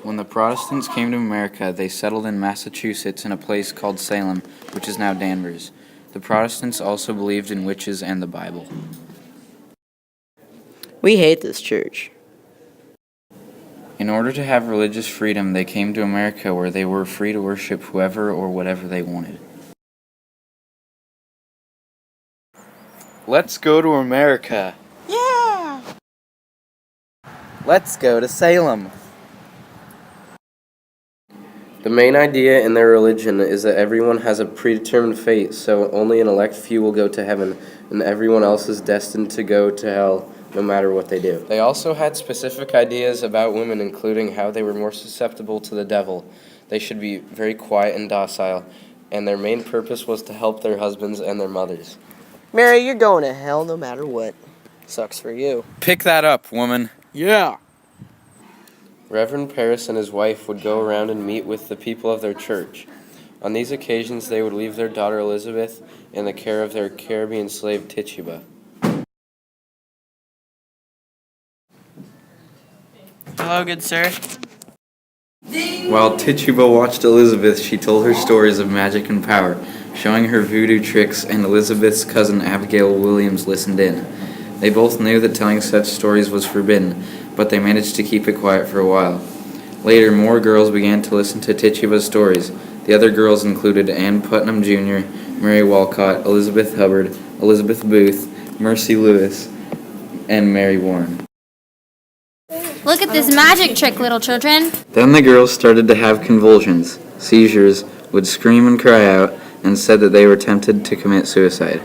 When the Protestants came to America, they settled in Massachusetts in a place called Salem, which is now Danvers. The Protestants also believed in witches and the Bible. We hate this church. In order to have religious freedom, they came to America where they were free to worship whoever or whatever they wanted. Let's go to America. Yeah! Let's go to Salem. The main idea in their religion is that everyone has a predetermined fate, so only an elect few will go to heaven, and everyone else is destined to go to hell no matter what they do. They also had specific ideas about women, including how they were more susceptible to the devil. They should be very quiet and docile, and their main purpose was to help their husbands and their mothers. Mary, you're going to hell no matter what. Sucks for you. Pick that up, woman. Yeah! Reverend Paris and his wife would go around and meet with the people of their church. On these occasions, they would leave their daughter Elizabeth in the care of their Caribbean slave Tituba. Hello, good sir. While Tituba watched Elizabeth, she told her stories of magic and power, showing her voodoo tricks, and Elizabeth's cousin Abigail Williams listened in. They both knew that telling such stories was forbidden, but they managed to keep it quiet for a while. Later, more girls began to listen to Tituba's stories. The other girls included Ann Putnam Jr., Mary Walcott, Elizabeth Hubbard, Elizabeth Booth, Mercy Lewis, and Mary Warren. Look at this magic trick, little children. Then the girls started to have convulsions, seizures, would scream and cry out, and said that they were tempted to commit suicide.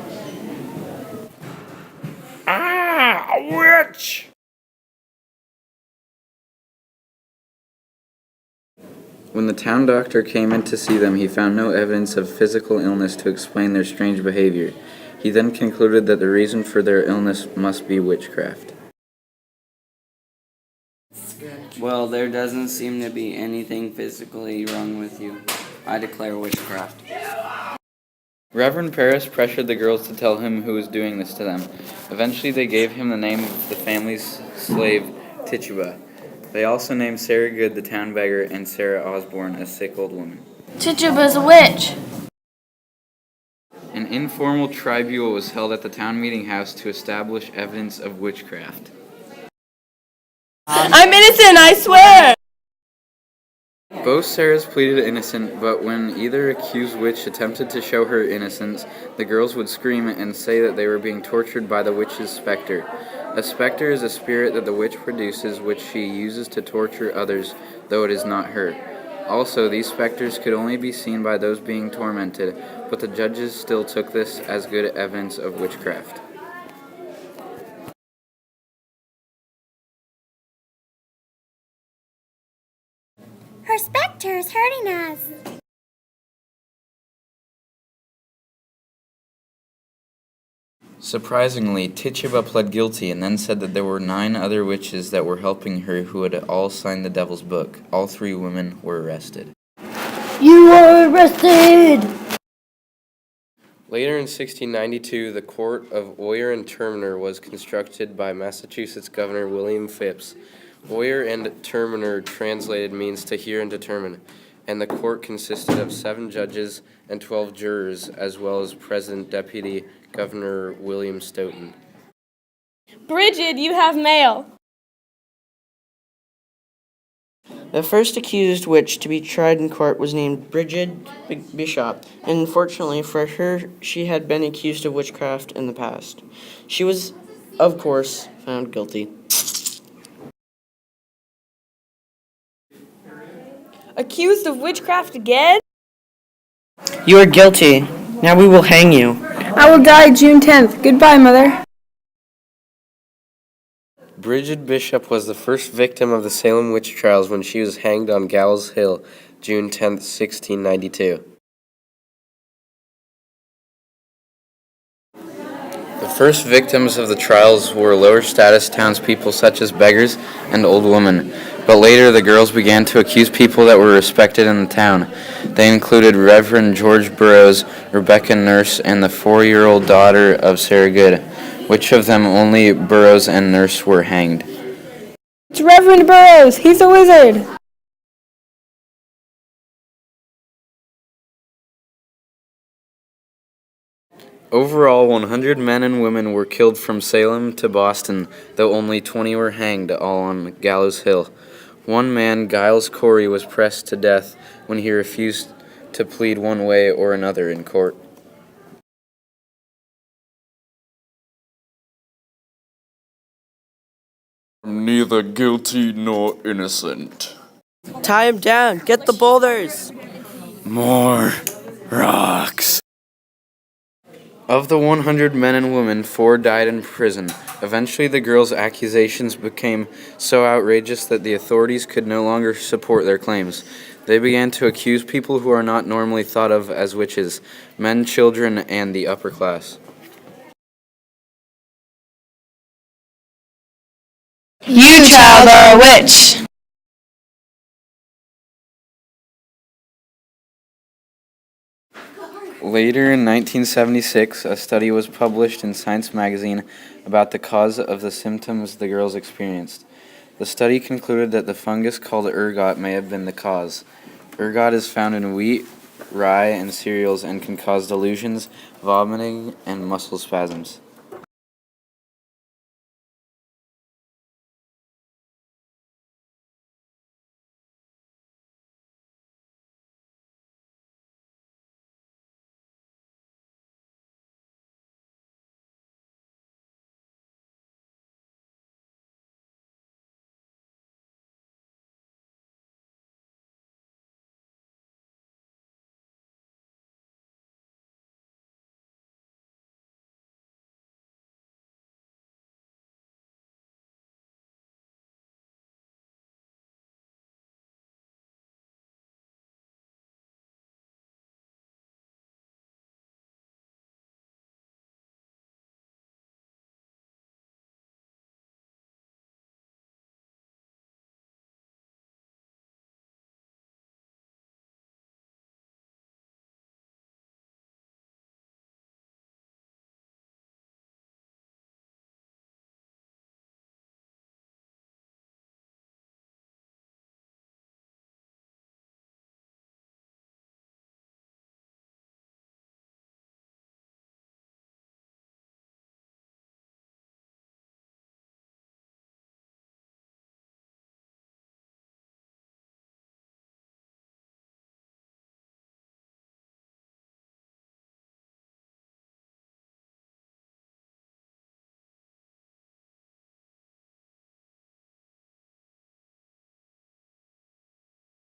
Ah, a witch! When the town doctor came in to see them, he found no evidence of physical illness to explain their strange behavior. He then concluded that the reason for their illness must be witchcraft. Well, there doesn't seem to be anything physically wrong with you. I declare witchcraft. Reverend Paris pressured the girls to tell him who was doing this to them. Eventually, they gave him the name of the family's slave, Tituba. They also named Sarah Good the town beggar and Sarah Osborne a sick old woman. Tituba's a witch. An informal tribunal was held at the town meeting house to establish evidence of witchcraft. I'm innocent, I swear! Both Sarahs pleaded innocent, but when either accused witch attempted to show her innocence, the girls would scream and say that they were being tortured by the witch's specter. A specter is a spirit that the witch produces, which she uses to torture others, though it is not her. Also, these specters could only be seen by those being tormented, but the judges still took this as good evidence of witchcraft. Her specter is hurting us. Surprisingly, Tituba pled guilty and then said that there were 9 other witches that were helping her who had all signed the devil's book. All 3 women were arrested. You are arrested! Later in 1692, the court of Oyer and Terminer was constructed by Massachusetts Governor William Phips. Oyer and Terminer translated means to hear and determine, and the court consisted of 7 judges and 12 jurors, as well as President Deputy Governor William Stoughton. Bridget, you have mail. The first accused witch to be tried in court was named Bridget Bishop, and unfortunately for her, she had been accused of witchcraft in the past. She was, of course, found guilty. Accused of witchcraft again? You are guilty. Now we will hang you. I will die June 10th. Goodbye, Mother. Bridget Bishop was the first victim of the Salem witch trials when she was hanged on Gallows Hill, June 10, 1692. The first victims of the trials were lower status townspeople such as beggars and old women, but later the girls began to accuse people that were respected in the town. They included Reverend George Burroughs, Rebecca Nurse, and the 4-year-old daughter of Sarah Good, which of them only Burroughs and Nurse were hanged. It's Reverend Burroughs. He's a wizard. Overall, 100 men and women were killed from Salem to Boston, though only 20 were hanged, all on Gallows Hill. One man, Giles Corey, was pressed to death when he refused to plead one way or another in court. Neither guilty nor innocent. Tie him down. Get the boulders. More rocks. Of the 100 men and women, 4 died in prison. Eventually, the girls' accusations became so outrageous that the authorities could no longer support their claims. They began to accuse people who are not normally thought of as witches: men, children, and the upper class. You child are a witch. Later in 1976, a study was published in Science magazine about the cause of the symptoms the girls experienced. The study concluded that the fungus called ergot may have been the cause. Ergot is found in wheat, rye, and cereals and can cause delusions, vomiting, and muscle spasms.